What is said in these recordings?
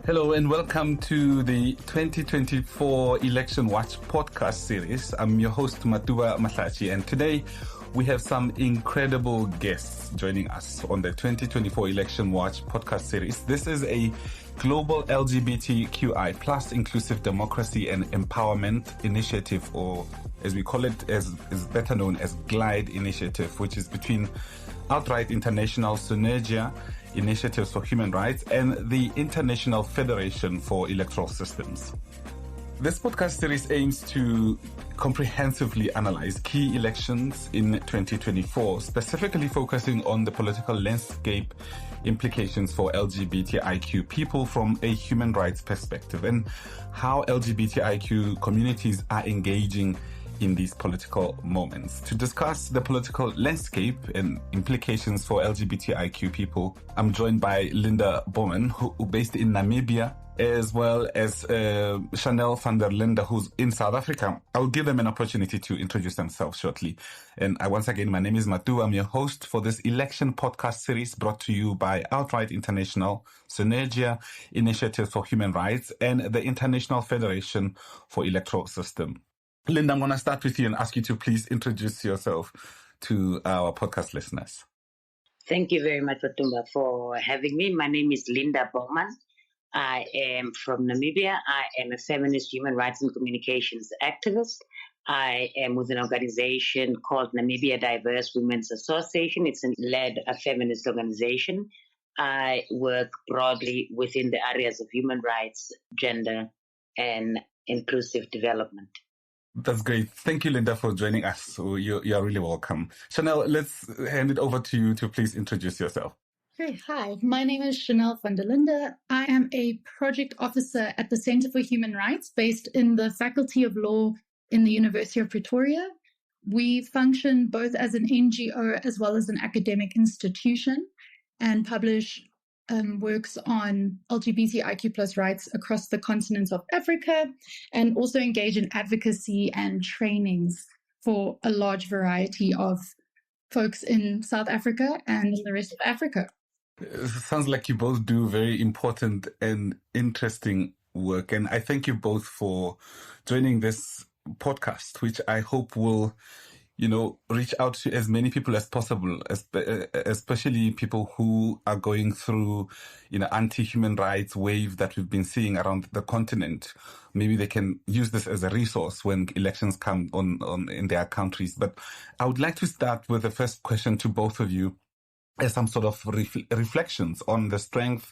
Hello and welcome to the 2024 Election Watch podcast series. I'm your host, Matuba Mahlatjie, and today we have some incredible guests joining us on the 2024 Election Watch podcast series. This is a global LGBTQI plus inclusive democracy and empowerment initiative, or as we call it, as is better known as GLIDE initiative, which is between Outright International Synergia Initiatives for Human Rights and the International Federation for Electoral Systems. This podcast series aims to comprehensively analyze key elections in 2024, specifically focusing on the political landscape implications for LGBTIQ people from a human rights perspective and how LGBTIQ communities are engaging in these political moments. To discuss the political landscape and implications for LGBTIQ people, I'm joined by Linda Baumann, who based in Namibia, as well as Chanel van der Linde, who's in South Africa. I'll give them an opportunity to introduce themselves shortly. And once again, my name is Matu. I'm your host for this election podcast series brought to you by Outright International, Synergia Initiative for Human Rights, and the International Federation for Electoral System. Linda, I'm going to start with you and ask you to please introduce yourself to our podcast listeners. Thank you very much, Matumba, for having me. My name is Linda Baumann. I am from Namibia. I am a feminist human rights and communications activist. I am with an organization called Namibia Diverse Women's Association. It's a feminist organization. I work broadly within the areas of human rights, gender, and inclusive development. That's great. Thank you, Linda, for joining us. So you're really welcome. Chanel, let's hand it over to you to please introduce yourself. Okay, hi. My name is Chanel van der Linde. I am a project officer at the Center for Human Rights based in the Faculty of Law in the University of Pretoria. We function both as an NGO as well as an academic institution and publish works on LGBTIQ plus rights across the continent of Africa, and also engage in advocacy and trainings for a large variety of folks in South Africa and in the rest of Africa. It sounds like you both do very important and interesting work. And I thank you both for joining this podcast, which I hope will reach out to as many people as possible, especially people who are going through, anti-human rights wave that we've been seeing around the continent. Maybe they can use this as a resource when elections come on in their countries. But I would like to start with the first question to both of you as some sort of reflections on the strength,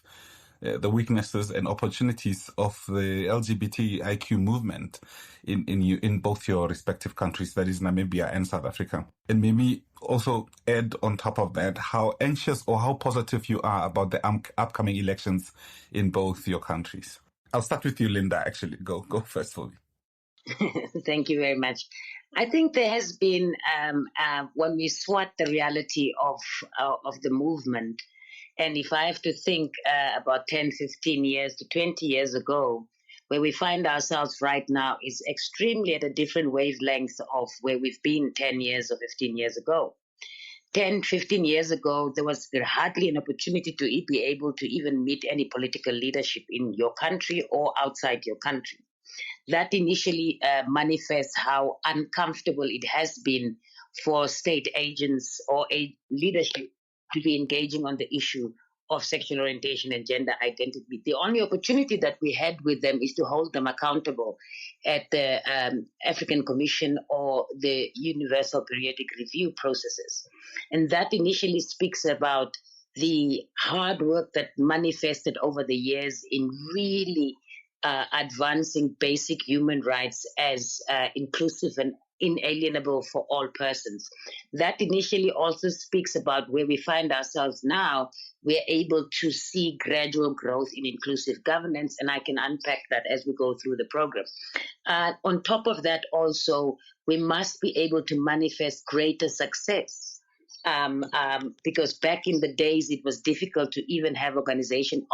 the weaknesses and opportunities of the LGBTIQ movement in both your respective countries, that is Namibia and South Africa. And maybe also add on top of that how anxious or how positive you are about the upcoming elections in both your countries. I'll start with you, Linda, actually. Go first for me. Thank you very much. I think there has been, when we swat the reality of the movement, and if I have to think about 10, 15 years to 20 years ago, where we find ourselves right now is extremely at a different wavelength of where we've been 10 years or 15 years ago. 10, 15 years ago, there was hardly an opportunity to be able to even meet any political leadership in your country or outside your country. That initially manifests how uncomfortable it has been for state agents or leadership to be engaging on the issue of sexual orientation and gender identity. The only opportunity that we had with them is to hold them accountable at the African Commission or the Universal Periodic Review processes. And that initially speaks about the hard work that manifested over the years in really advancing basic human rights as inclusive and inalienable for all persons. That initially also speaks about where we find ourselves now. We're able to see gradual growth in inclusive governance, and I can unpack that as we go through the program. On top of that also, we must be able to manifest greater success because back in the days it was difficult to even have organizations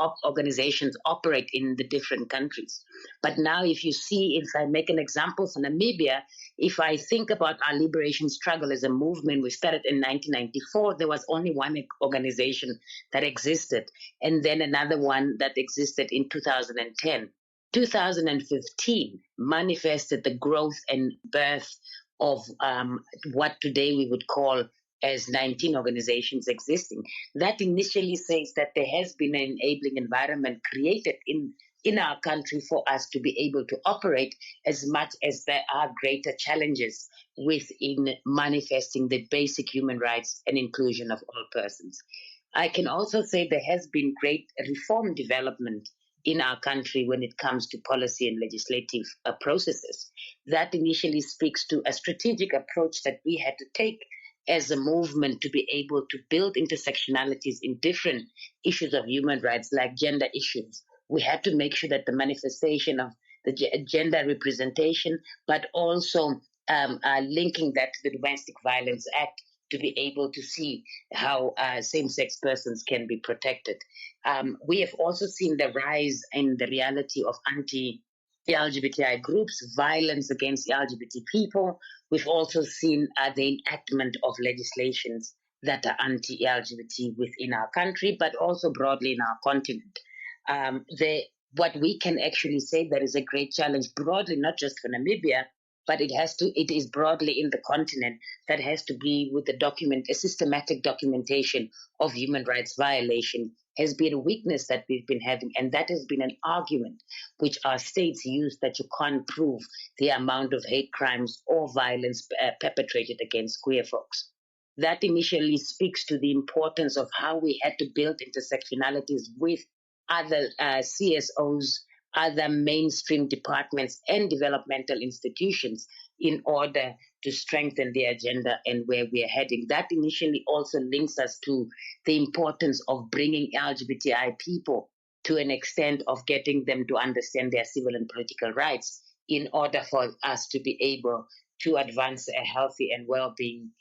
operate in the different countries. But now, if you see, if I make an example for Namibia, if I think about our liberation struggle as a movement, we started in 1994. There was only one organization that existed, and then another one that existed in 2010. 2015 manifested the growth and birth of what today we would call as 19 organizations existing. That initially says that there has been an enabling environment created in our country for us to be able to operate, as much as there are greater challenges within manifesting the basic human rights and inclusion of all persons. I can also say there has been great reform development in our country when it comes to policy and legislative processes. That initially speaks to a strategic approach that we had to take as a movement to be able to build intersectionalities in different issues of human rights, like gender issues. We had to make sure that the manifestation of the gender representation, but also linking that to the Domestic Violence Act, to be able to see how same-sex persons can be protected. We have also seen the rise in the reality of anti-LGBTI groups, violence against LGBT people. We've also seen the enactment of legislations that are anti-LGBT within our country, but also broadly in our continent. What we can actually say that is a great challenge broadly, not just for Namibia, but it is broadly in the continent, that has to be with a systematic documentation of human rights violation has been a weakness that we've been having, and that has been an argument which our states use, that you can't prove the amount of hate crimes or violence perpetrated against queer folks. That initially speaks to the importance of how we had to build intersectionalities with other CSOs, other mainstream departments and developmental institutions in order to strengthen the agenda and where we are heading. That initially also links us to the importance of bringing LGBTI people to an extent of getting them to understand their civil and political rights in order for us to be able to advance a healthy and well-being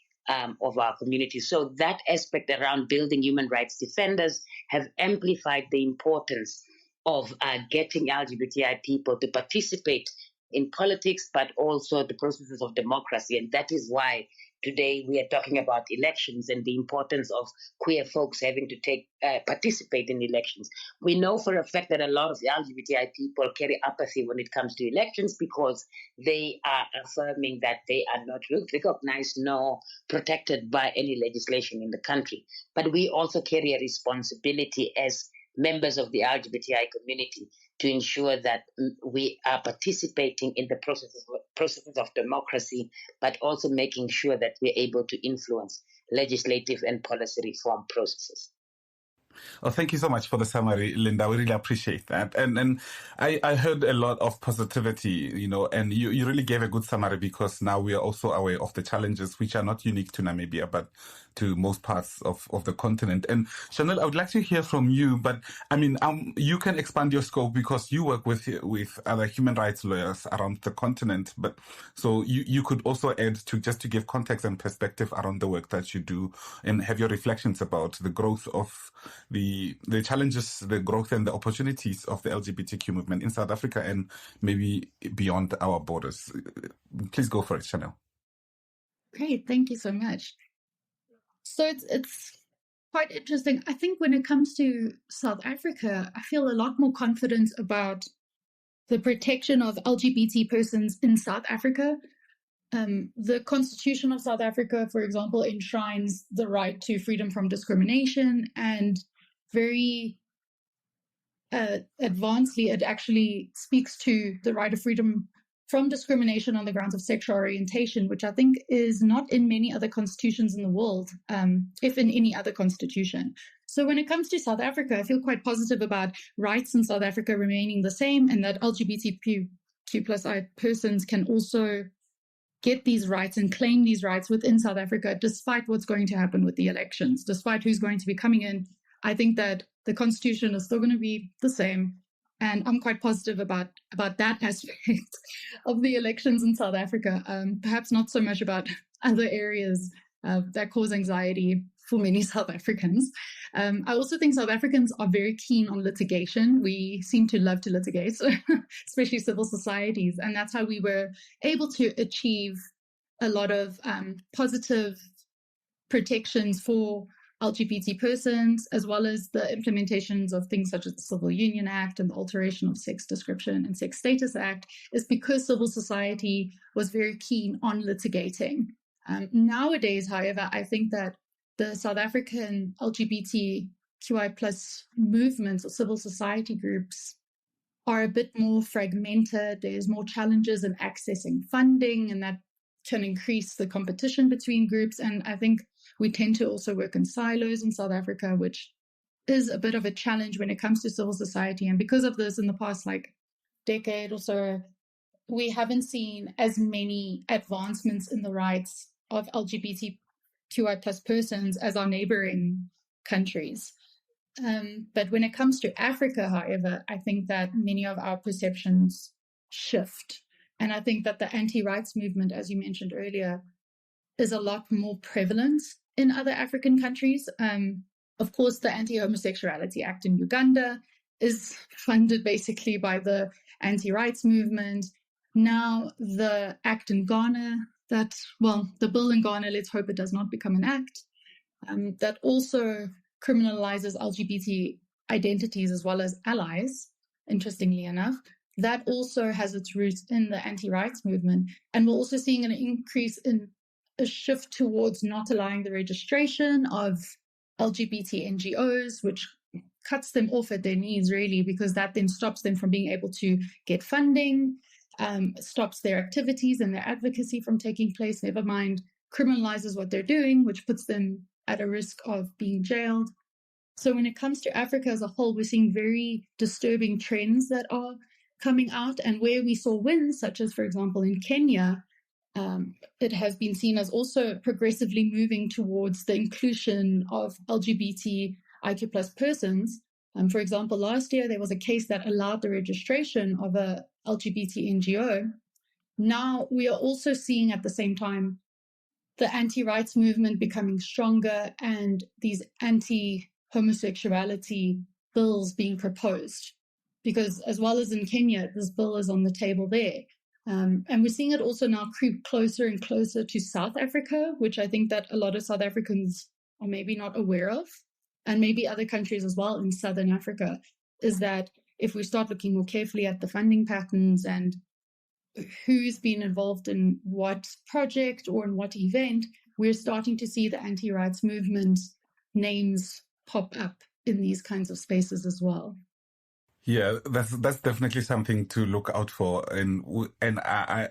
of our community. So that aspect around building human rights defenders have amplified the importance of getting LGBTI people to participate in politics, but also the processes of democracy. And that is why today we are talking about elections and the importance of queer folks having to participate in elections. We know for a fact that a lot of LGBTI people carry apathy when it comes to elections, because they are affirming that they are not recognized nor protected by any legislation in the country. But we also carry a responsibility as members of the LGBTI community to ensure that we are participating in the processes of democracy, but also making sure that we're able to influence legislative and policy reform processes. Oh, thank you so much for the summary, Linda. We really appreciate that. And I heard a lot of positivity, and you really gave a good summary, because now we are also aware of the challenges which are not unique to Namibia, but to most parts of the continent. And Chanel, I would like to hear from you, but I mean, you can expand your scope because you work with other human rights lawyers around the continent. But so you could also add to give context and perspective around the work that you do, and have your reflections about the growth of the challenges, the growth and the opportunities of the LGBTQ movement in South Africa and maybe beyond our borders. Please go for it, Chanel. Great, thank you so much. So it's quite interesting. I think when it comes to South Africa, I feel a lot more confident about the protection of LGBT persons in South Africa. The Constitution of South Africa, for example, enshrines the right to freedom from discrimination, and very advancedly, it actually speaks to the right of freedom from discrimination on the grounds of sexual orientation, which I think is not in many other constitutions in the world, if in any other constitution. So when it comes to South Africa, I feel quite positive about rights in South Africa remaining the same, and that LGBTQ+I persons can also get these rights and claim these rights within South Africa, despite what's going to happen with the elections, despite who's going to be coming in. I think that the constitution is still going to be the same. And I'm quite positive about that aspect of the elections in South Africa. Perhaps not so much about other areas that cause anxiety for many South Africans. I also think South Africans are very keen on litigation. We seem to love to litigate, especially civil societies. And that's how we were able to achieve a lot of positive protections for LGBT persons, as well as the implementations of things such as the Civil Union Act and the Alteration of Sex Description and Sex Status Act, is because civil society was very keen on litigating. Nowadays, however, I think that the South African LGBTQI plus movements or civil society groups are a bit more fragmented. There's more challenges in accessing funding, and that can increase the competition between groups. And I think we tend to also work in silos in South Africa, which is a bit of a challenge when it comes to civil society. And because of this, in the past decade or so, we haven't seen as many advancements in the rights of LGBTQI plus persons as our neighboring countries. But when it comes to Africa, however, I think that many of our perceptions shift. And I think that the anti-rights movement, as you mentioned earlier, is a lot more prevalent in other African countries. Of course, the Anti-Homosexuality Act in Uganda is funded basically by the anti-rights movement. Now, the act in Ghana, the bill in Ghana, let's hope it does not become an act, that also criminalizes LGBT identities as well as allies, interestingly enough. That also has its roots in the anti-rights movement. And we're also seeing an increase in a shift towards not allowing the registration of LGBT NGOs, which cuts them off at their knees, really, because that then stops them from being able to get funding, stops their activities and their advocacy from taking place, never mind criminalizes what they're doing, which puts them at a risk of being jailed. So when it comes to Africa as a whole, we're seeing very disturbing trends that are coming out, and where we saw wins, such as, for example, in Kenya, it has been seen as also progressively moving towards the inclusion of LGBTIQ plus persons. For example, last year, there was a case that allowed the registration of a LGBT NGO. Now we are also seeing at the same time the anti-rights movement becoming stronger and these anti-homosexuality bills being proposed. Because as well as in Kenya, this bill is on the table there. And we're seeing it also now creep closer and closer to South Africa, which I think that a lot of South Africans are maybe not aware of, and maybe other countries as well in Southern Africa, is that if we start looking more carefully at the funding patterns and who's been involved in what project or in what event, we're starting to see the anti-rights movement names pop up in these kinds of spaces as well. Yeah, that's definitely something to look out for, and I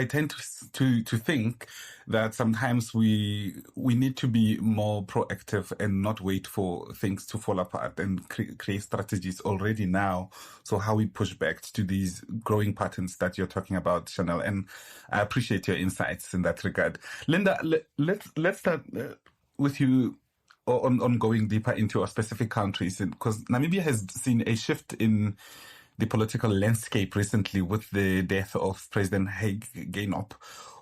tend to think that sometimes we need to be more proactive and not wait for things to fall apart and create strategies already now. So how we push back to these growing patterns that you're talking about, Chanel, and I appreciate your insights in that regard. Linda, let's start with you. On going deeper into our specific countries, because Namibia has seen a shift in the political landscape recently with the death of President Hage Geingob,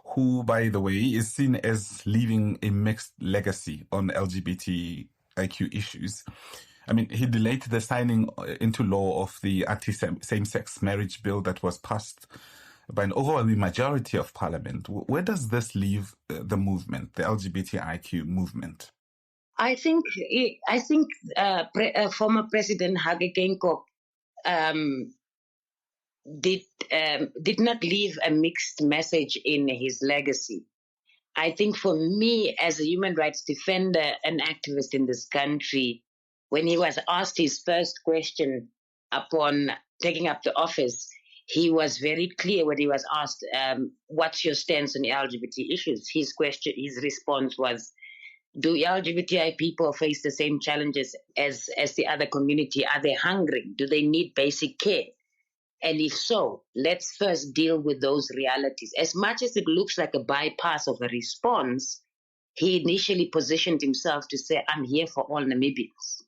who, by the way, is seen as leaving a mixed legacy on LGBTIQ issues. I mean, he delayed the signing into law of the anti-same-sex marriage bill that was passed by an overwhelming majority of parliament. Where does this leave the movement, the LGBTIQ movement? I think former President Hage Geingob did not leave a mixed message in his legacy. I think for me, as a human rights defender and activist in this country, when he was asked his first question upon taking up the office, he was very clear when he was asked, "What's your stance on LGBT issues?" His response was, do LGBTI people face the same challenges as the other community? Are they hungry? Do they need basic care? And if so, let's first deal with those realities. As much as it looks like a bypass of a response, he initially positioned himself to say, I'm here for all Namibians.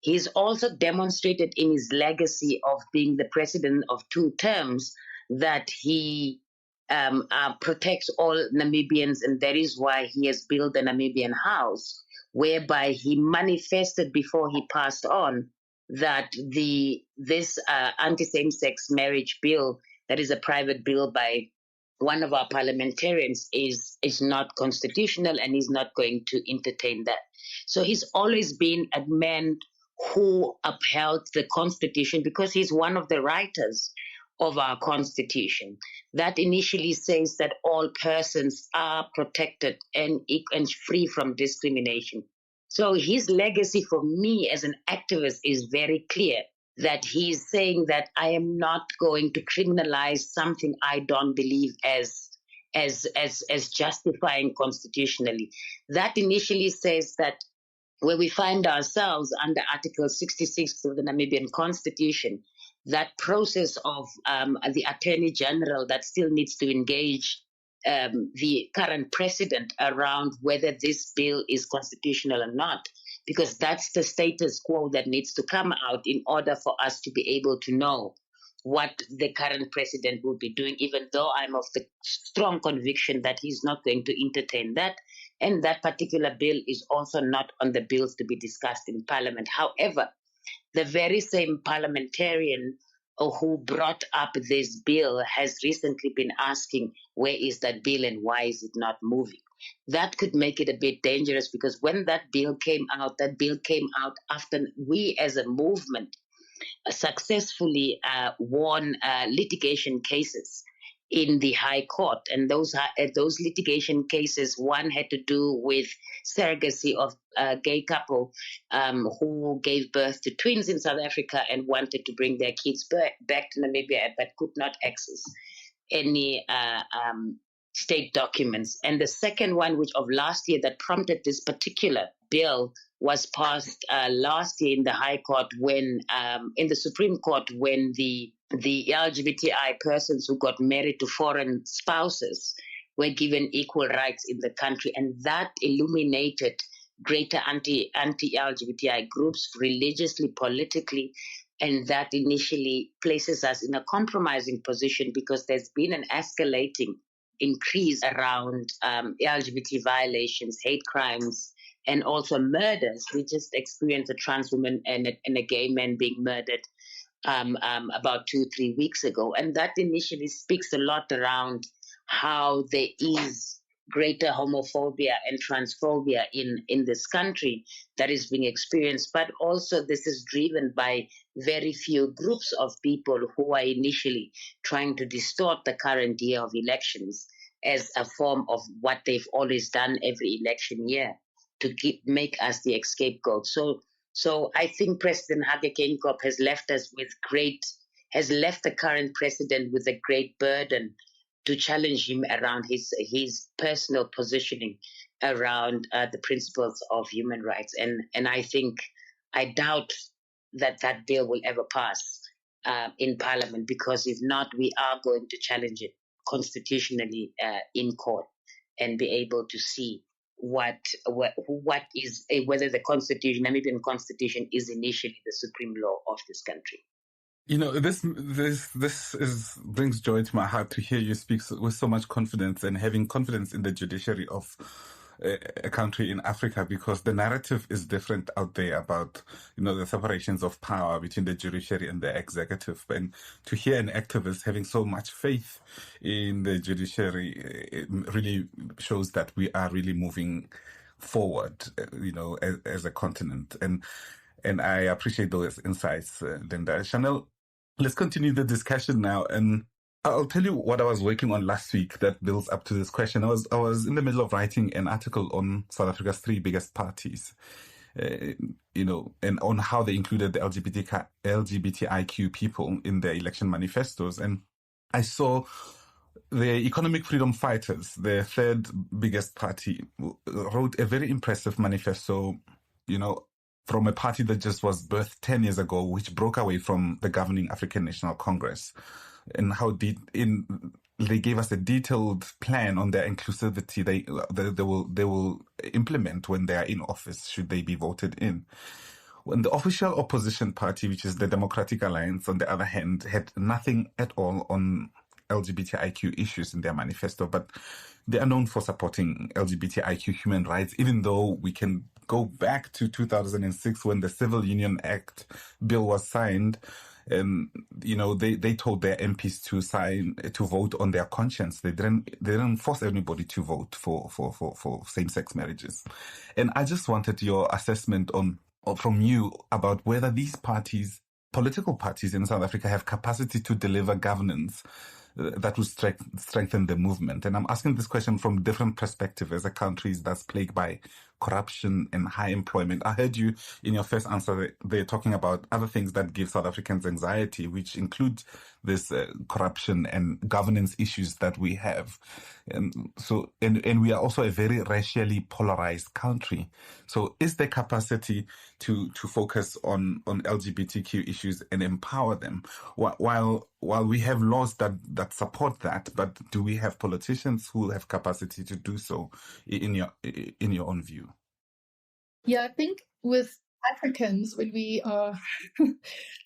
He's also demonstrated in his legacy of being the president of 2 terms that he protects all Namibians, and that is why he has built the Namibian House, whereby he manifested before he passed on that this anti-same-sex marriage bill, that is a private bill by one of our parliamentarians, is not constitutional, and he's not going to entertain that. So he's always been a man who upheld the Constitution because he's one of the writers of our Constitution that initially says that all persons are protected and free from discrimination. So his legacy for me as an activist is very clear, that he's saying that I am not going to criminalize something I don't believe as justifying constitutionally. That initially says that where we find ourselves under Article 66 of the Namibian Constitution, that process of the Attorney General that still needs to engage the current president around whether this bill is constitutional or not, because that's the status quo that needs to come out in order for us to be able to know what the current president will be doing, even though I'm of the strong conviction that he's not going to entertain that. And that particular bill is also not on the bills to be discussed in Parliament. However, the very same parliamentarian who brought up this bill has recently been asking, where is that bill and why is it not moving? That could make it a bit dangerous, because when that bill came out after we as a movement successfully won litigation cases in the High Court. And those litigation cases, one had to do with surrogacy of a gay couple who gave birth to twins in South Africa and wanted to bring their kids back to Namibia, but could not access any state documents. And the second one, which of last year, that prompted this particular bill, was passed last year in the High Court when, in the Supreme Court, when the LGBTI persons who got married to foreign spouses were given equal rights in the country. And that illuminated greater anti-LGBTI groups religiously, politically, and that initially places us in a compromising position, because there's been an escalating increase around LGBT violations, hate crimes, and also murders. We just experienced a trans woman and a gay man being murdered about 2-3 weeks ago. And that initially speaks a lot around how there is greater homophobia and transphobia in this country that is being experienced. But also this is driven by very few groups of people who are initially trying to distort the current year of elections as a form of what they've always done every election year, to make us the scapegoat. So I think President Hage Geingob has left the current president with a great burden to challenge him around his personal positioning around the principles of human rights. And I doubt that bill will ever pass in Parliament, because if not, we are going to challenge it constitutionally in court and be able to see whether the Constitution, Namibian Constitution, is initially the supreme law of this country. You know, this brings joy to my heart to hear you speak with so much confidence, and having confidence in the judiciary of a country in Africa, because the narrative is different out there about, you know, the separations of power between the judiciary and the executive. And to hear an activist having so much faith in the judiciary, it really shows that we are really moving forward, you know, as a continent. And I appreciate those insights, Linda. Chanel, let's continue the discussion now. And I'll tell you what I was working on last week that builds up to this question. I was in the middle of writing an article on South Africa's 3 biggest parties, you know, and on how they included the LGBTIQ people in their election manifestos. And I saw the Economic Freedom Fighters, the 3rd biggest party, wrote a very impressive manifesto, you know, from a party that just was birthed 10 years ago, which broke away from the governing African National Congress, and how they gave us a detailed plan on their inclusivity they will implement when they are in office, should they be voted in. When the official opposition party, which is the Democratic Alliance, on the other hand, had nothing at all on LGBTIQ issues in their manifesto, but they are known for supporting LGBTIQ human rights, even though we can go back to 2006 when the Civil Union Act bill was signed. And they told their MPs to vote on their conscience. They didn't force anybody to vote for same-sex marriages. And I just wanted your assessment from you about whether these political parties in South Africa, have capacity to deliver governance that will strengthen the movement. And I'm asking this question from different perspectives as a country that's plagued by corruption and high employment. I heard you in your first answer, they're talking about other things that give South Africans anxiety, which include this corruption and governance issues that we have. And we are also a very racially polarized country. So is there capacity to focus on LGBTQ issues and empower them? While we have laws that support that, but do we have politicians who have capacity to do so in your own view? Yeah, I think with Africans, when we are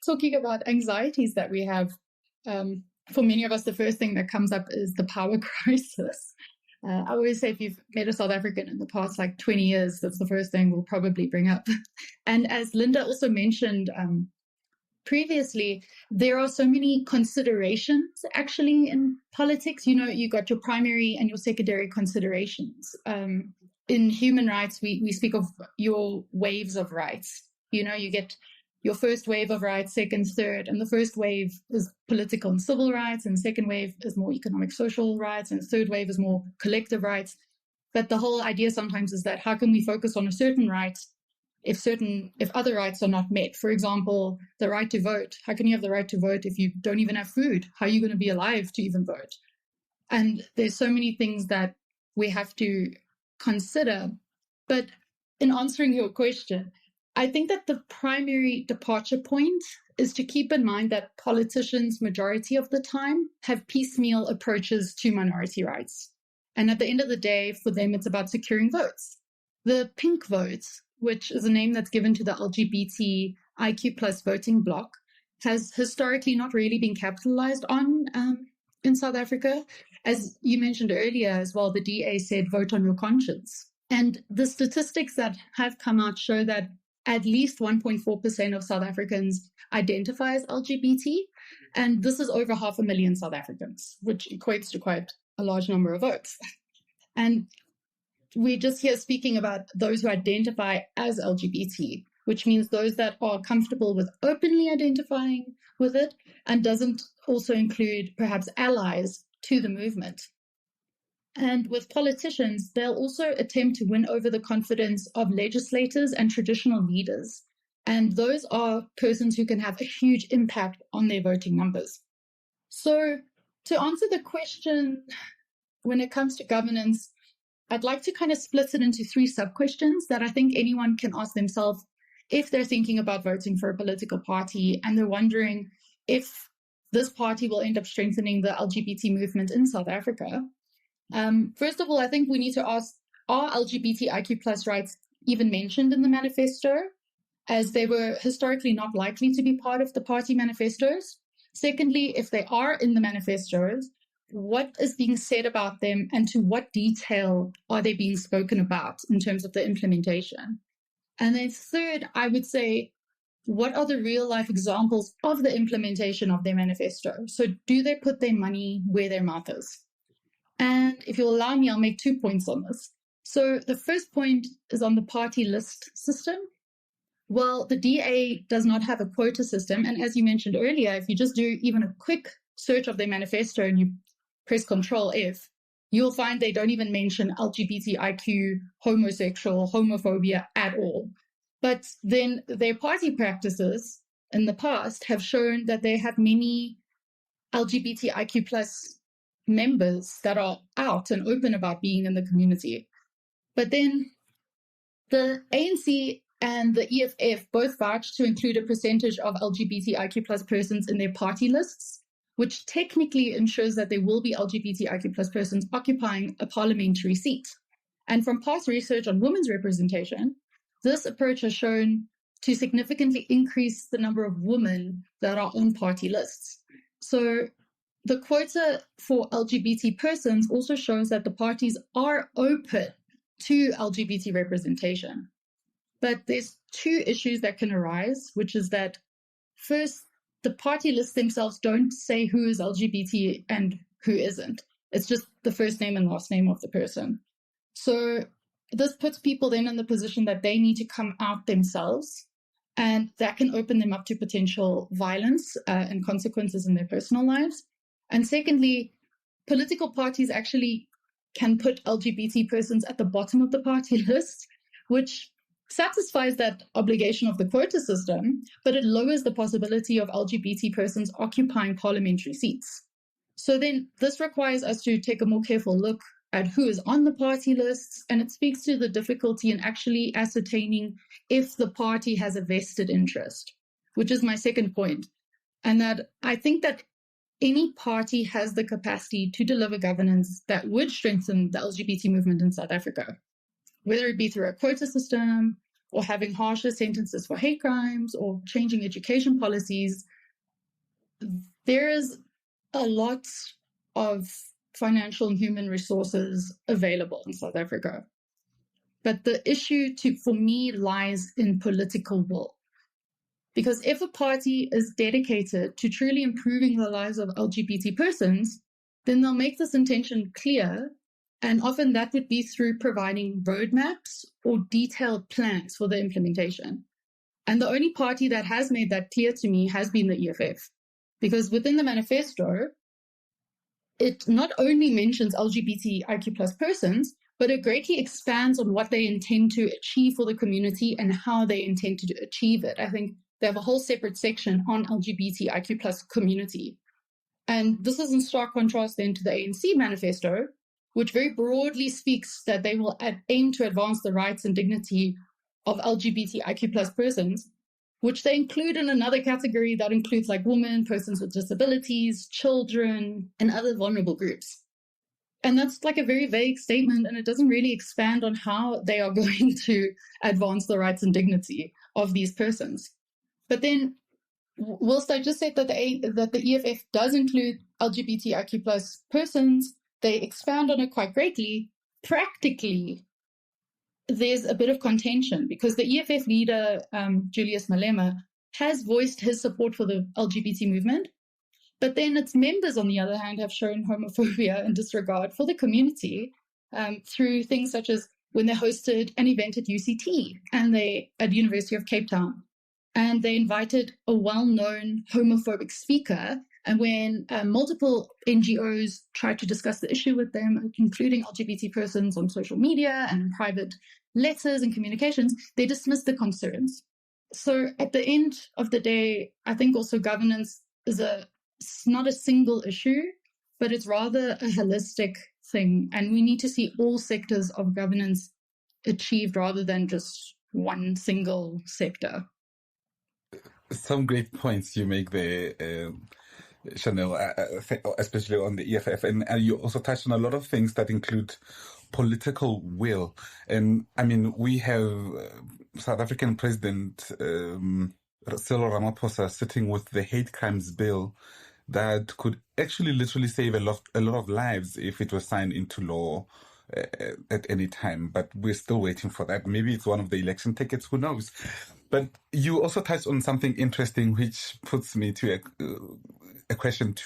talking about anxieties that we have, for many of us, the first thing that comes up is the power crisis. I always say if you've met a South African in the past 20 years, that's the first thing we'll probably bring up. And as Linda also mentioned previously, there are so many considerations actually in politics. You got your primary and your secondary considerations. In human rights, we speak of your waves of rights. You get your first wave of rights, second, third, and the first wave is political and civil rights, and second wave is more economic, social rights, and third wave is more collective rights. But the whole idea sometimes is that how can we focus on a certain right if other rights are not met? For example, the right to vote. How can you have the right to vote if you don't even have food? How are you going to be alive to even vote? And there's so many things that we have to consider. But in answering your question, I think that the primary departure point is to keep in mind that politicians, majority of the time, have piecemeal approaches to minority rights. And at the end of the day, for them, it's about securing votes. The pink vote, which is a name that's given to the LGBTIQ plus voting bloc, has historically not really been capitalized on in South Africa. As you mentioned earlier as well, the DA said, vote on your conscience. And the statistics that have come out show that at least 1.4% of South Africans identify as LGBT. And this is over 500,000 South Africans, which equates to quite a large number of votes. And we're just here speaking about those who identify as LGBT, which means those that are comfortable with openly identifying with it and doesn't also include perhaps allies to the movement. And with politicians, they'll also attempt to win over the confidence of legislators and traditional leaders. And those are persons who can have a huge impact on their voting numbers. So to answer the question, when it comes to governance, I'd like to kind of split it into 3 sub-questions that I think anyone can ask themselves if they're thinking about voting for a political party and they're wondering if this party will end up strengthening the LGBT movement in South Africa. First of all, I think we need to ask, are LGBTIQ plus rights even mentioned in the manifesto, as they were historically not likely to be part of the party manifestos? Secondly, if they are in the manifestos, what is being said about them and to what detail are they being spoken about in terms of the implementation? And then third, I would say, what are the real life examples of the implementation of their manifesto? So do they put their money where their mouth is? And if you'll allow me, I'll make 2 points on this. So the first point is on the party list system. Well, the DA does not have a quota system. And as you mentioned earlier, if you just do even a quick search of their manifesto and you press Control F, you'll find they don't even mention LGBTIQ, homosexual, homophobia at all. But then their party practices in the past have shown that they have many LGBTIQ plus members that are out and open about being in the community. But then the ANC and the EFF both vouched to include a percentage of LGBTIQ plus persons in their party lists, which technically ensures that there will be LGBTIQ plus persons occupying a parliamentary seat. And from past research on women's representation, this approach has shown to significantly increase the number of women that are on party lists. So the quota for LGBT persons also shows that the parties are open to LGBT representation. But there's two issues that can arise, which is that first, the party lists themselves don't say who is LGBT and who isn't. It's just the first name and last name of the person. So this puts people then in the position that they need to come out themselves, and that can open them up to potential violence and consequences in their personal lives. And secondly, political parties actually can put LGBT persons at the bottom of the party list, which satisfies that obligation of the quota system, but it lowers the possibility of LGBT persons occupying parliamentary seats. So then this requires us to take a more careful look at who is on the party lists, and it speaks to the difficulty in actually ascertaining if the party has a vested interest, which is my second point. And that I think that any party has the capacity to deliver governance that would strengthen the LGBT movement in South Africa, whether it be through a quota system or having harsher sentences for hate crimes or changing education policies. There is a lot of financial and human resources available in South Africa. But the issue for me lies in political will. Because if a party is dedicated to truly improving the lives of LGBT persons, then they'll make this intention clear, and often that would be through providing roadmaps or detailed plans for the implementation. And the only party that has made that clear to me has been the EFF. Because within the manifesto, it not only mentions LGBTIQ plus persons, but it greatly expands on what they intend to achieve for the community and how they intend to achieve it. I think they have a whole separate section on LGBTIQ plus community. And this is in stark contrast then to the ANC manifesto, which very broadly speaks that they will aim to advance the rights and dignity of LGBTIQ plus persons, which they include in another category that includes like women, persons with disabilities, children, and other vulnerable groups. And that's like a very vague statement, and it doesn't really expand on how they are going to advance the rights and dignity of these persons. But then, whilst I just said that the EFF does include LGBTIQ plus persons, they expand on it quite greatly. Practically, there's a bit of contention because the EFF leader, Julius Malema, has voiced his support for the LGBT movement. But then its members, on the other hand, have shown homophobia and disregard for the community through things such as when they hosted an event at UCT and at University of Cape Town. And they invited a well-known homophobic speaker. And when multiple NGOs tried to discuss the issue with them, including LGBT persons on social media and in private letters and communications, they dismissed the concerns. So at the end of the day, I think also governance is not a single issue, but it's rather a holistic thing. And we need to see all sectors of governance achieved rather than just one single sector. Some great points you make there, Chanel, especially on the EFF. And you also touched on a lot of things that include political will. And I mean, we have South African President Cyril Ramaphosa sitting with the hate crimes bill that could actually literally save a lot of lives if it was signed into law at any time. But we're still waiting for that. Maybe it's one of the election tickets, who knows? But you also touched on something interesting, which puts me to a question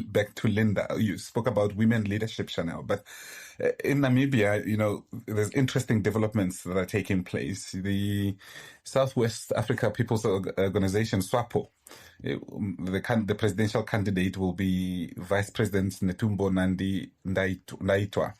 back to Linda. You spoke about women leadership, Chanel, but in Namibia, there's interesting developments that are taking place. The Southwest Africa People's Organization, SWAPO, the presidential candidate will be Vice President Netumbo Nandi-Ndaitwah,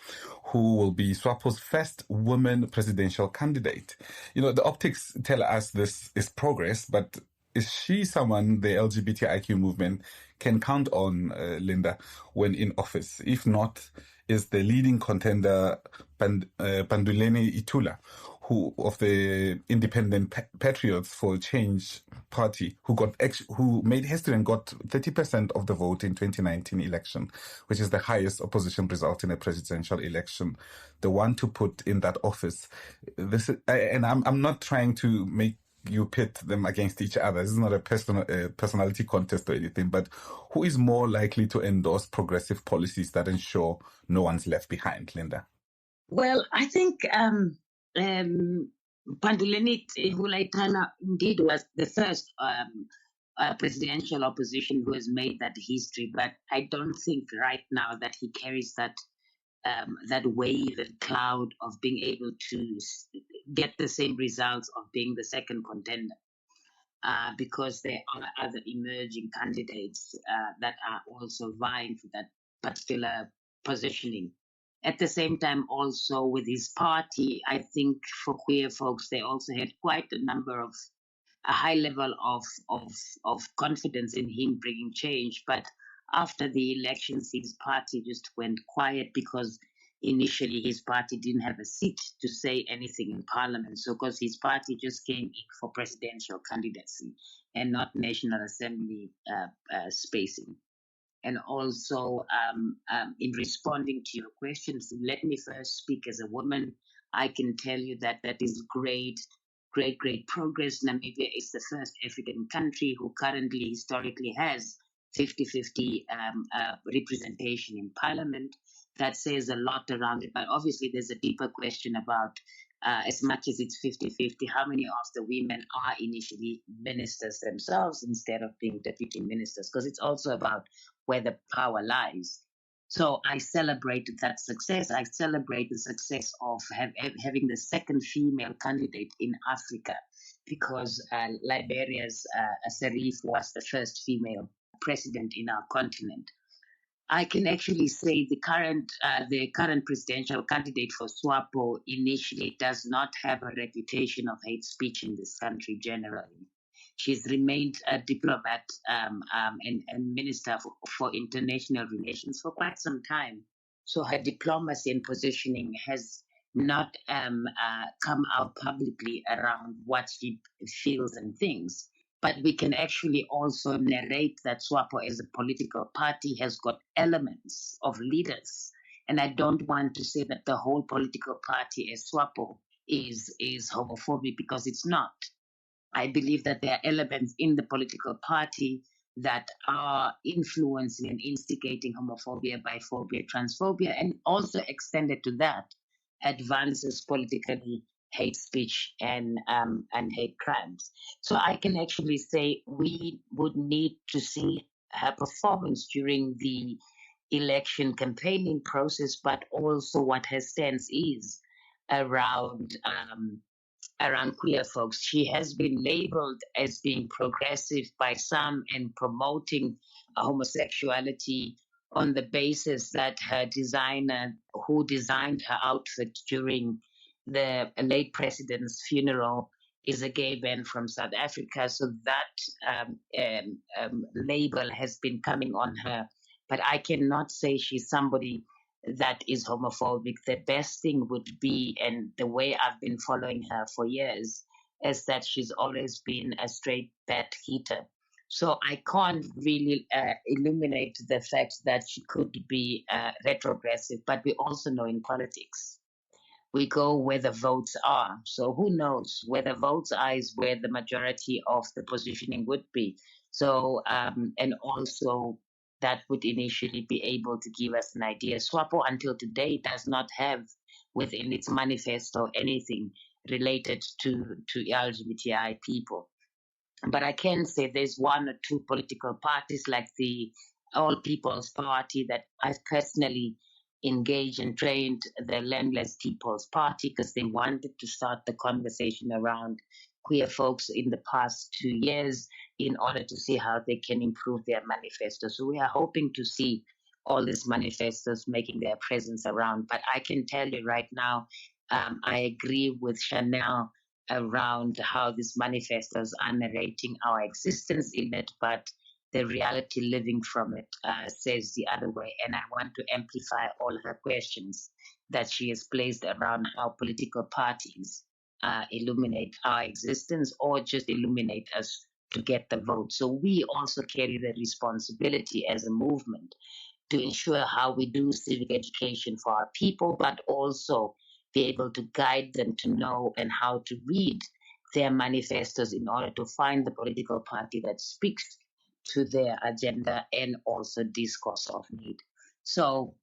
who will be SWAPO's first woman presidential candidate. The optics tell us this is progress, but is she someone the LGBTIQ movement can count on, Linda, when in office? If not, is the leading contender Panduleni Itula, who of the Independent Patriots for Change Party, who made history and got 30% of the vote in 2019 election, which is the highest opposition result in a presidential election, the one to put in that office. I'm not trying to make you pit them against each other. This is not a personality contest or anything, but who is more likely to endorse progressive policies that ensure no one's left behind, Linda? Well, I think Panduleni Hulaitana indeed was the first presidential opposition who has made that history, but I don't think right now that he carries that wave and cloud of being able to get the same results of being the second contender. Because there are other emerging candidates that are also vying for that particular positioning. At the same time, also with his party, I think for queer folks, they also had quite a high level of confidence in him bringing change. But after the elections, his party just went quiet because initially his party didn't have a seat to say anything in parliament. So, because his party just came in for presidential candidacy and not National Assembly spacing. And also, in responding to your questions, let me first speak as a woman. I can tell you that is great progress. Namibia is the first African country who currently historically has 50-50 representation in parliament. That says a lot around it. But obviously, there's a deeper question about as much as it's 50-50, how many of the women are initially ministers themselves instead of being deputy ministers? Because it's also about where the power lies. So I celebrated that success. I celebrate the success of having the second female candidate in Africa, because Liberia's Serif was the first female president in our continent. I can actually say the current presidential candidate for SWAPO initially does not have a reputation of hate speech in this country generally. She's remained a diplomat and minister for international relations for quite some time. So her diplomacy and positioning has not come out publicly around what she feels and thinks. But we can actually also narrate that SWAPO as a political party has got elements of leaders. And I don't want to say that the whole political party as SWAPO is homophobic, because it's not. I believe that there are elements in the political party that are influencing and instigating homophobia, biphobia, transphobia, and also extended to that, advances politically hate speech and hate crimes. So I can actually say we would need to see her performance during the election campaigning process, but also what her stance is around queer folks. She has been labeled as being progressive by some and promoting homosexuality on the basis that her designer, who designed her outfit during the late president's funeral, is a gay man from South Africa. So that label has been coming on her. But I cannot say she's somebody that is homophobic. The best thing would be, and the way I've been following her for years, is that she's always been a straight bat heater. So I can't really illuminate the fact that she could be retrogressive, but we also know in politics, we go where the votes are. So who knows? Where the votes are is where the majority of the positioning would be. So, and also that would initially be able to give us an idea. SWAPO until today does not have within its manifesto anything related to LGBTI people. But I can say there's one or two political parties like the All People's Party that I've personally engaged and trained, the Landless People's Party, because they wanted to start the conversation around queer folks in the past 2 years in order to see how they can improve their manifesto. So we are hoping to see all these manifestos making their presence around. But I can tell you right now, I agree with Chanel around how these manifestos are narrating our existence in it, but the reality living from it says the other way. And I want to amplify all her questions that she has placed around how political parties illuminate our existence or just illuminate us to get the vote. So we also carry the responsibility as a movement to ensure how we do civic education for our people, but also be able to guide them to know and how to read their manifestos in order to find the political party that speaks to their agenda and also discourse of need. So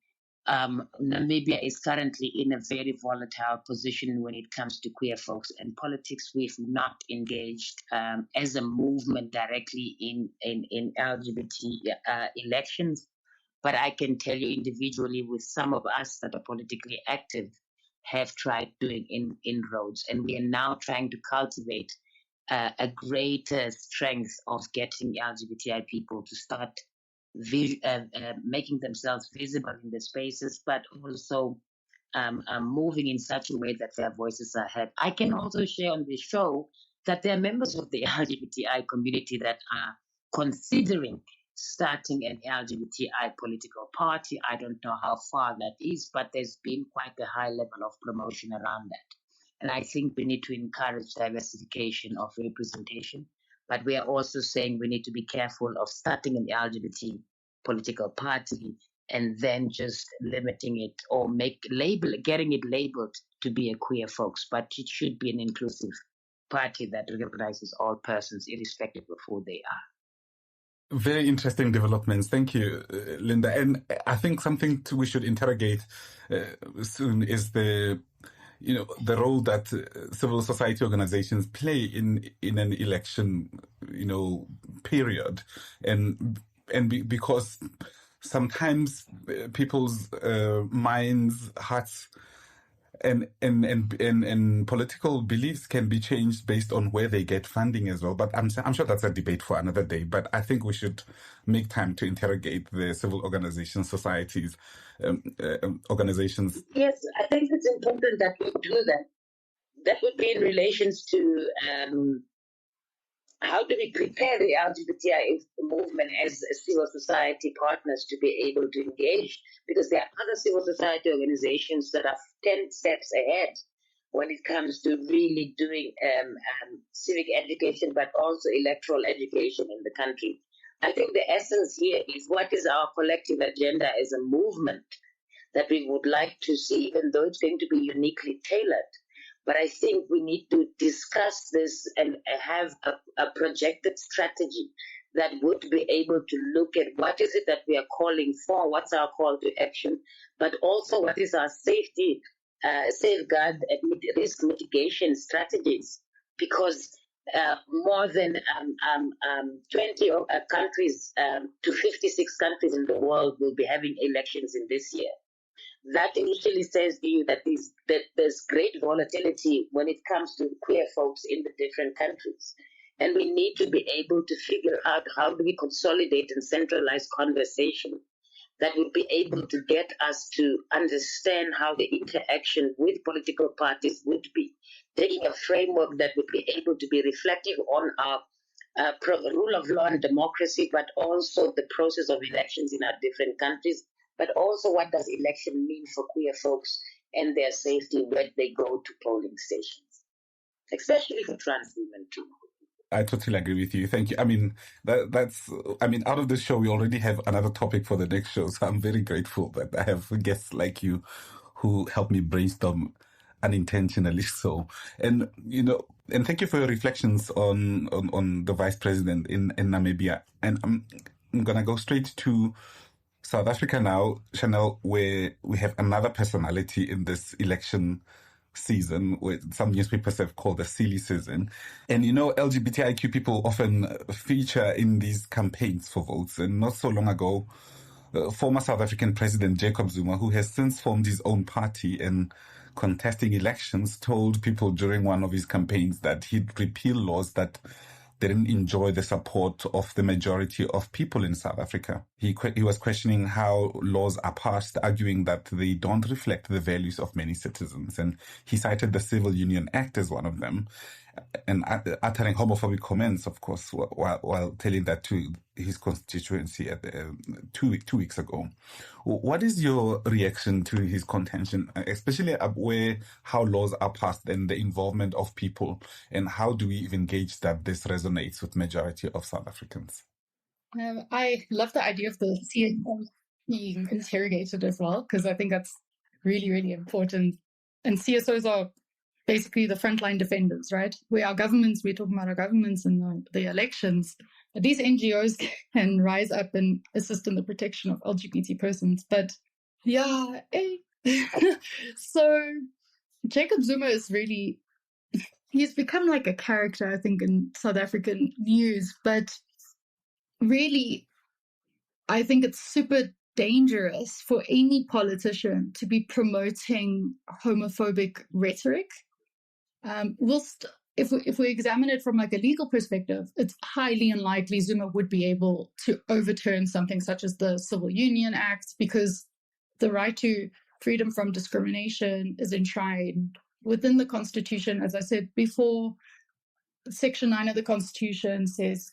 Namibia is currently in a very volatile position when it comes to queer folks and politics. We've not engaged as a movement directly in LGBT elections, but I can tell you individually with some of us that are politically active have tried doing inroads, and we are now trying to cultivate a greater strength of getting LGBTI people to start making themselves visible in the spaces, but also moving in such a way that their voices are heard. I can also share on this show that there are members of the LGBTI community that are considering starting an LGBTI political party. I don't know how far that is, but there's been quite a high level of promotion around that. And I think we need to encourage diversification of representation. But we are also saying we need to be careful of starting an LGBT political party and then just limiting it or getting it labeled to be a queer folks. But it should be an inclusive party that recognizes all persons irrespective of who they are. Very interesting developments. Thank you, Linda. And I think something we should interrogate soon is the role that civil society organizations play in an election, period, because sometimes people's minds, hearts, and political beliefs can be changed based on where they get funding as well. But I'm sure that's a debate for another day. But I think we should make time to interrogate the civil organizations, societies, organizations. Yes, I think it's important that we do that. That would be in relations to how do we prepare the LGBTI movement as civil society partners to be able to engage? Because there are other civil society organizations that are 10 steps ahead when it comes to really doing civic education, but also electoral education in the country. I think the essence here is what is our collective agenda as a movement that we would like to see, even though it's going to be uniquely tailored. But I think we need to discuss this and have a projected strategy that would be able to look at what is it that we are calling for, what's our call to action, but also what is our safety, safeguard, risk mitigation strategies. Because more than 20 countries to 56 countries in the world will be having elections in this year. That initially says to you that there's great volatility when it comes to queer folks in the different countries. And we need to be able to figure out how do we consolidate and centralize conversation that would be able to get us to understand how the interaction with political parties would be, taking a framework that would be able to be reflective on our rule of law and democracy, but also the process of elections in our different countries. But also, what does election mean for queer folks and their safety when they go to polling stations, especially for trans women too? I totally agree with you. Thank you. I mean, out of the show, we already have another topic for the next show. So I'm very grateful that I have guests like you who help me brainstorm unintentionally. So, and thank you for your reflections on the vice president in Namibia. And I'm going to go straight to South Africa now, Chanel, where we have another personality in this election season, what some newspapers have called the silly season. And LGBTIQ people often feature in these campaigns for votes. And not so long ago, former South African President Jacob Zuma, who has since formed his own party and contesting elections, told people during one of his campaigns that he'd repeal laws that didn't enjoy the support of the majority of people in South Africa. He was questioning how laws are passed, arguing that they don't reflect the values of many citizens. And he cited the Civil Union Act as one of them, and uttering homophobic comments, of course, while telling that to his constituency at 2 weeks ago. What is your reaction to his contention, especially where how laws are passed and the involvement of people, and how do we even gauge that this resonates with majority of South Africans? I love the idea of the CSO being interrogated as well, because I think that's really, really important. And CSOs are basically the frontline defenders, right? We're talking about our governments and the elections. But these NGOs can rise up and assist in the protection of LGBT persons. But yeah, so Jacob Zuma is really, he's become like a character, I think, in South African news. But really, I think it's super dangerous for any politician to be promoting homophobic rhetoric. If we examine it from like a legal perspective, it's highly unlikely Zuma would be able to overturn something such as the Civil Union Act, because the right to freedom from discrimination is enshrined within the Constitution. As I said before, Section 9 of the Constitution says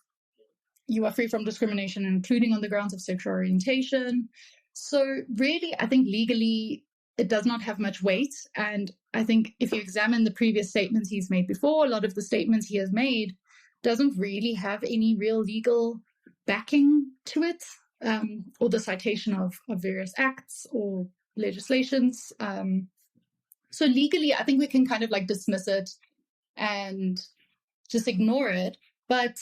you are free from discrimination, including on the grounds of sexual orientation. So really, I think legally, it does not have much weight. And I think if you examine the previous statements he's made before, a lot of the statements he has made doesn't really have any real legal backing to it, or the citation of various acts or legislations. So legally, I think we can kind of like dismiss it and just ignore it. But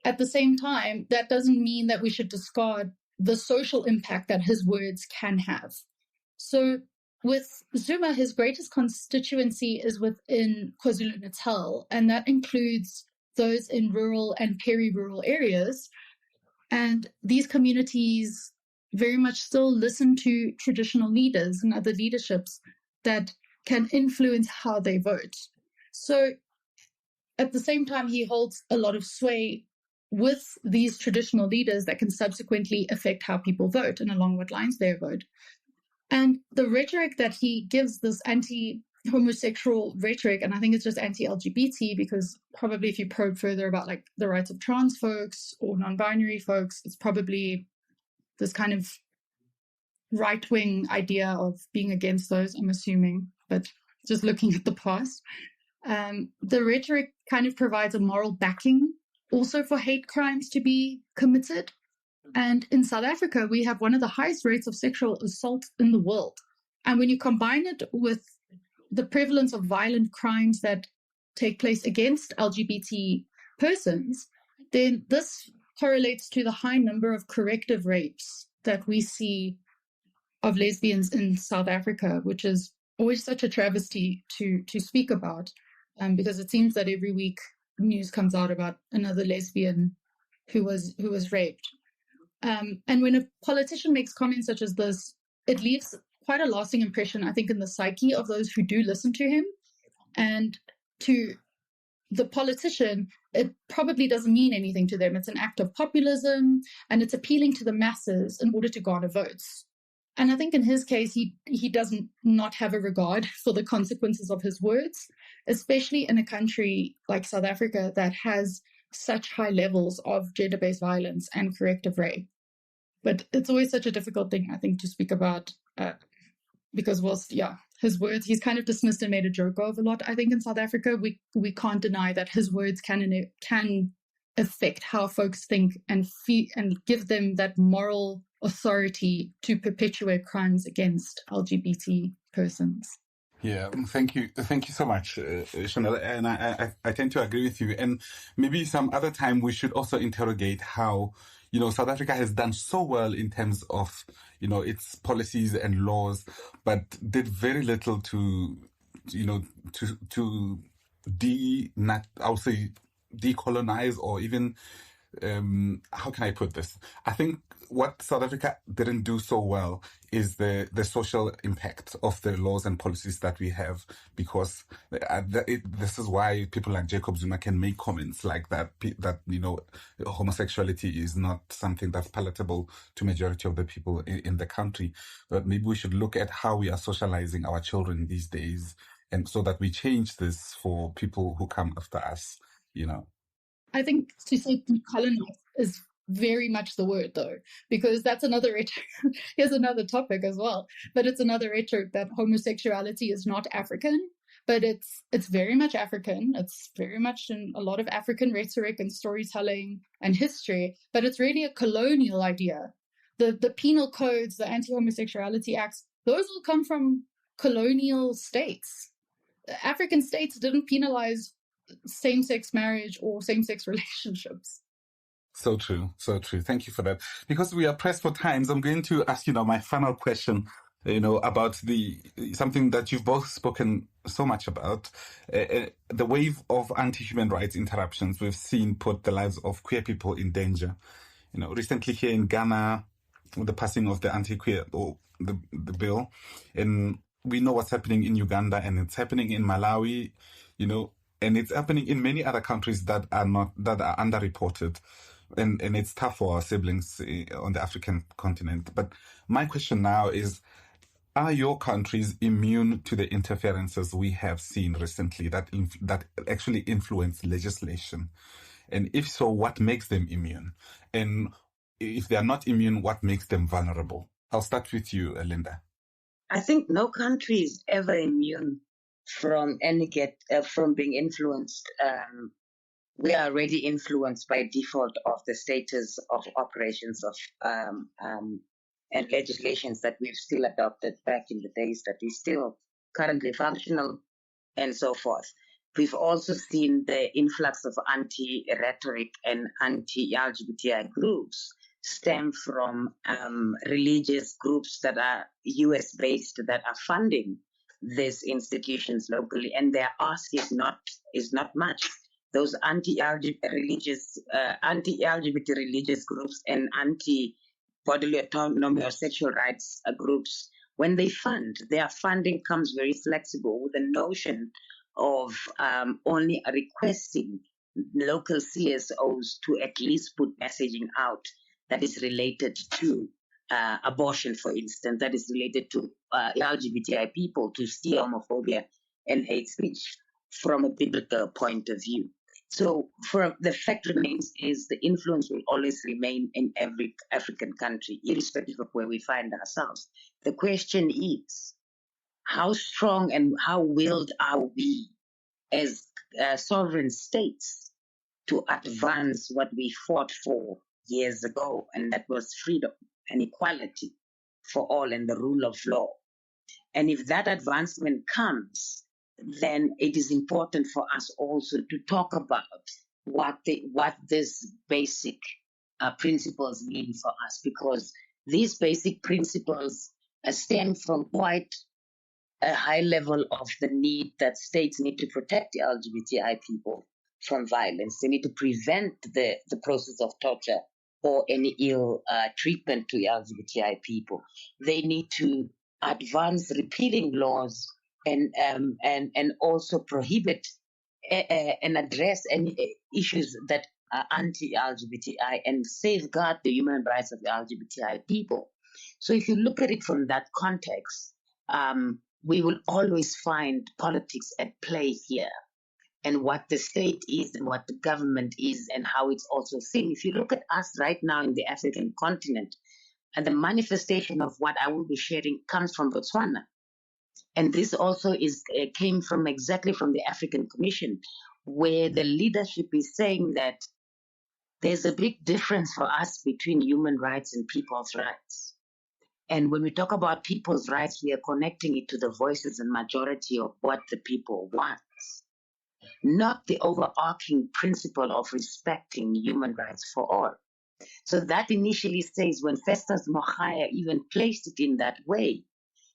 at the same time, that doesn't mean that we should discard the social impact that his words can have. So with Zuma, his greatest constituency is within KwaZulu-Natal, and that includes those in rural and peri-rural areas. And these communities very much still listen to traditional leaders and other leaderships that can influence how they vote. So at the same time, he holds a lot of sway with these traditional leaders that can subsequently affect how people vote and along what lines they vote. And the rhetoric that he gives, this anti-homosexual rhetoric, and I think it's just anti-LGBT, because probably if you probe further about like the rights of trans folks or non-binary folks, it's probably this kind of right-wing idea of being against those, I'm assuming, but just looking at the past. The rhetoric kind of provides a moral backing also for hate crimes to be committed. And in South Africa, we have one of the highest rates of sexual assault in the world. And when you combine it with the prevalence of violent crimes that take place against LGBT persons, then this correlates to the high number of corrective rapes that we see of lesbians in South Africa, which is always such a travesty to speak about, because it seems that every week news comes out about another lesbian who was raped. And when a politician makes comments such as this, it leaves quite a lasting impression, I think, in the psyche of those who do listen to him. And to the politician, it probably doesn't mean anything to them. It's an act of populism, and it's appealing to the masses in order to garner votes. And I think in his case, he doesn't not have a regard for the consequences of his words, especially in a country like South Africa that has such high levels of gender-based violence and corrective rape. But it's always such a difficult thing, I think, to speak about, because his words, he's kind of dismissed and made a joke of a lot. I think in South Africa, we can't deny that his words can affect how folks think and feel, and give them that moral authority to perpetuate crimes against LGBT persons. Yeah, thank you so much, Chanel. And I tend to agree with you. And maybe some other time we should also interrogate how, South Africa has done so well in terms of, its policies and laws, but did very little to decolonize, or even, how can I put this? I think what South Africa didn't do so well is the social impact of the laws and policies that we have, because this is why people like Jacob Zuma can make comments like that homosexuality is not something that's palatable to majority of the people in the country. But maybe we should look at how we are socializing our children these days, and so that we change this for people who come after us, I think to say decolonize is very much the word, though, because that's another rhetoric. Here's another topic as well, but it's another rhetoric that homosexuality is not African, but it's very much African. It's very much in a lot of African rhetoric and storytelling and history, but it's really a colonial idea. The penal codes, the anti-homosexuality acts, those will come from colonial states. African states didn't penalize same-sex marriage or same-sex relationships. So true, so true. Thank you for that. Because we are pressed for times, I'm going to ask, my final question, about something that you've both spoken so much about, the wave of anti-human rights interruptions we've seen put the lives of queer people in danger. Recently here in Ghana, with the passing of the anti-queer or the bill, and we know what's happening in Uganda, and it's happening in Malawi, and it's happening in many other countries that are underreported. And it's tough for our siblings on the African continent. But my question now is, are your countries immune to the interferences we have seen recently that actually influence legislation? And if so, what makes them immune? And if they are not immune, what makes them vulnerable? I'll start with you, Linda. I think no country is ever immune from from being influenced. We are already influenced by default of the status of operations of and legislations that we've still adopted back in the days that is still currently functional and so forth. We've also seen the influx of anti-rhetoric and anti-LGBTI groups stem from religious groups that are US-based that are funding these institutions locally, and their ask is not much. Those anti-LGBT religious groups and anti-bodily autonomy or sexual rights groups, when they fund, their funding comes very flexible with the notion of only requesting local CSOs to at least put messaging out that is related to abortion, for instance, that is related to LGBTI people, to steer homophobia and hate speech from a biblical point of view. So the fact remains is the influence will always remain in every African country, irrespective of where we find ourselves. The question is, how strong and how willed are we as sovereign states to advance what we fought for years ago, and that was freedom and equality for all and the rule of law? And if that advancement comes, then it is important for us also to talk about what these basic principles mean for us, because these basic principles stem from quite a high level of the need that states need to protect the LGBTI people from violence. They need to prevent the process of torture or any ill treatment to LGBTI people. They need to advance repealing laws and also prohibit and address any issues that are anti-LGBTI and safeguard the human rights of the LGBTI people. So if you look at it from that context, we will always find politics at play here, and what the state is and what the government is and how it's also seen. If you look at us right now in the African continent, and the manifestation of what I will be sharing comes from Botswana. And this also came from exactly from the African Commission, where the leadership is saying that there's a big difference for us between human rights and people's rights. And when we talk about people's rights, we are connecting it to the voices and majority of what the people want, not the overarching principle of respecting human rights for all. So that initially says, when Festus Mogae even placed it in that way,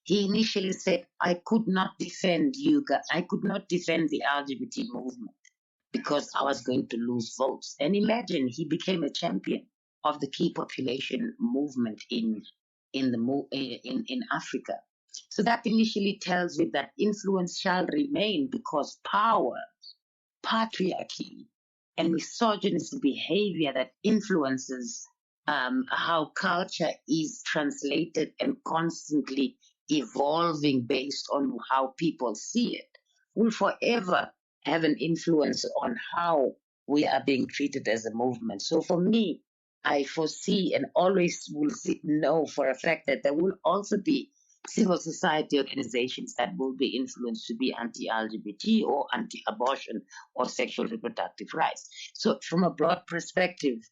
he initially said, I could not defend you guys. I could not defend the LGBT movement because I was going to lose votes. And imagine, he became a champion of the key population movement in Africa. So that initially tells you that influence shall remain, because power, patriarchy, and misogynist behavior that influences how culture is translated and constantly evolving based on how people see it will forever have an influence on how we are being treated as a movement. So for me, I foresee and always will know for a fact that there will also be civil society organizations that will be influenced to be anti-LGBT or anti-abortion or sexual reproductive rights. So from a broad perspective,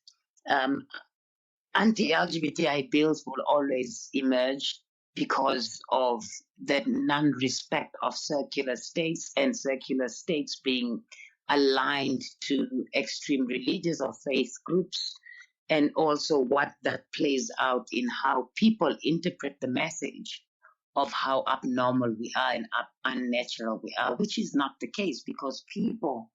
anti-LGBTI bills will always emerge. because of the non-respect of secular states, and secular states being aligned to extreme religious or faith groups, and also what that plays out in how people interpret the message of how abnormal we are and unnatural we are, which is not the case, because people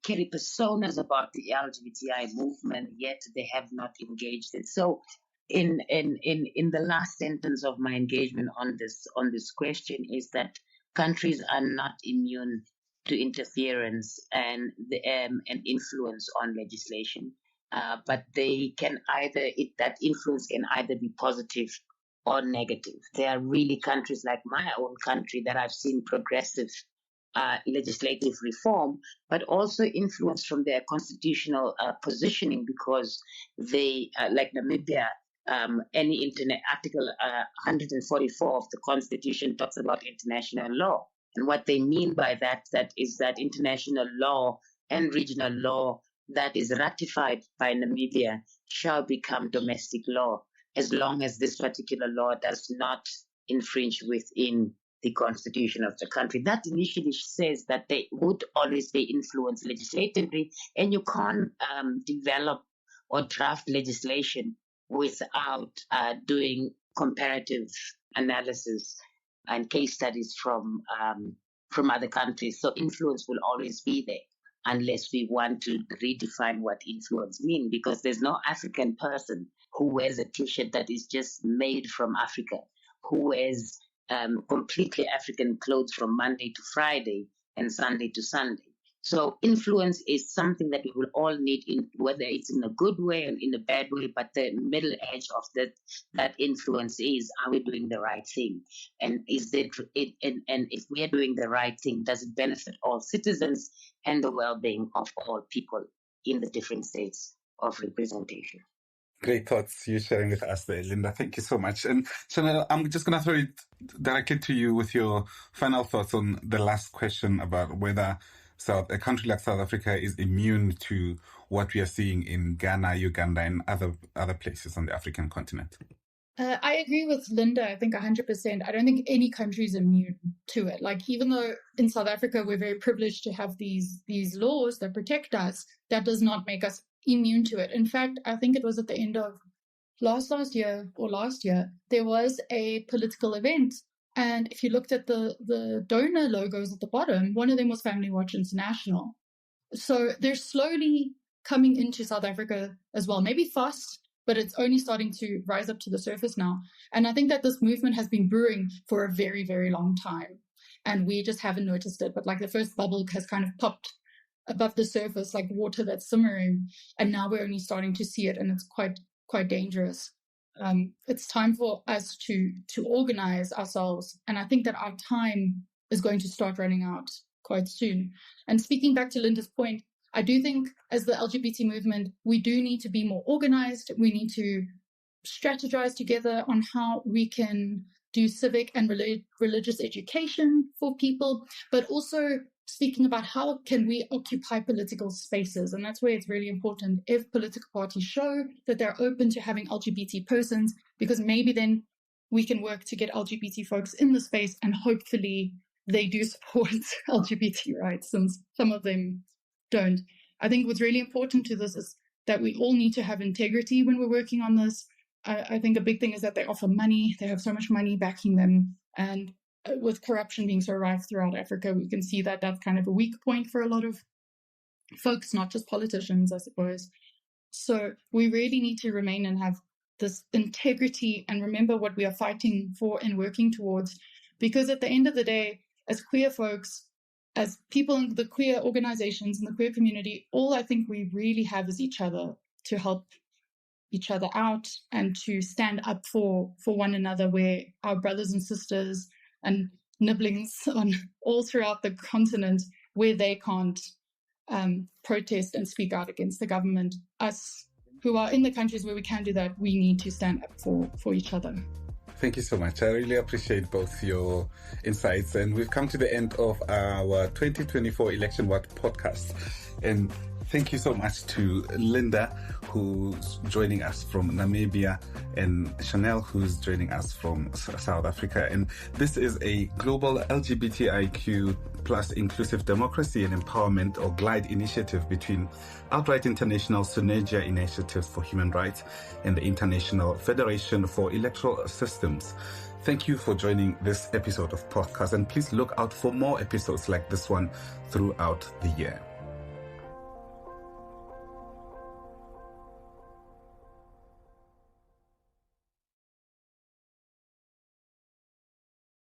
carry personas about the LGBTI movement, yet they have not engaged it. So in the last sentence of my engagement on this question is that countries are not immune to interference and influence on legislation, but they can that influence can either be positive or negative. There are really countries like my own country that I've seen progressive legislative reform, but also influence from their constitutional positioning, because they, like Namibia, any internet article 144 of the Constitution talks about international law, and what they mean by that is that international law and regional law that is ratified by Namibia shall become domestic law, as long as this particular law does not infringe within the constitution of the country. That initially says that they would always be influenced legislatively, and you can't develop or draft legislation without doing comparative analysis and case studies from other countries. So influence will always be there, unless we want to redefine what influence means, because there's no African person who wears a T-shirt that is just made from Africa, who wears completely African clothes from Monday to Friday and Sunday to Sunday. So influence is something that we will all need, in whether it's in a good way and in a bad way, but the middle edge of that influence is, are we doing the right thing? And and if we are doing the right thing, does it benefit all citizens and the well-being of all people in the different states of representation? Great thoughts you're sharing with us there, Linda. Thank you so much. And Chanel, I'm just going to throw it directly to you with your final thoughts on the last question about whether a country like South Africa is immune to what we are seeing in Ghana, Uganda, and other places on the African continent. I agree with Linda, I think 100%. I don't think any country is immune to it. Like, even though in South Africa we're very privileged to have these laws that protect us, that does not make us immune to it. In fact, I think it was at the end of last year, there was a political event. And if you looked at the donor logos at the bottom, one of them was Family Watch International. So they're slowly coming into South Africa as well. Maybe fast, but it's only starting to rise up to the surface now. And I think that this movement has been brewing for a very, very long time. And we just haven't noticed it. But like, the first bubble has kind of popped above the surface, like water that's simmering. And now we're only starting to see it, and it's quite dangerous. It's time for us to organize ourselves. And I think that our time is going to start running out quite soon. And speaking back to Linda's point, I do think as the LGBT movement, we do need to be more organized. We need to strategize together on how we can do civic and religious education for people, but also speaking about how can we occupy political spaces. And that's where it's really important if political parties show that they're open to having LGBT persons, because maybe then we can work to get LGBT folks in the space, and hopefully they do support LGBT rights, since some of them don't. I think what's really important to this is that we all need to have integrity when we're working on this. I think a big thing is that they offer money. They have so much money backing them. And with corruption being so rife throughout Africa, we can see that that's kind of a weak point for a lot of folks, not just politicians, I suppose. So we really need to remain and have this integrity and remember what we are fighting for and working towards. Because at the end of the day, as queer folks, as people in the queer organizations and the queer community, all I think we really have is each other, to help each other out and to stand up for one another, where our brothers and sisters and nibblings on all throughout the continent, where they can't protest and speak out against the government. Us who are in the countries where we can do that, we need to stand up for each other. Thank you so much. I really appreciate both your insights. And we've come to the end of our 2024 Election What podcast. And Thank you so much to Linda, who's joining us from Namibia, and Chanel, who's joining us from South Africa. And this is a global LGBTIQ plus inclusive democracy and empowerment, or GLIDE initiative, between Outright International Synergia Initiative for Human Rights and the International Federation for Electoral Systems. Thank you for joining this episode of podcast, and please look out for more episodes like this one throughout the year.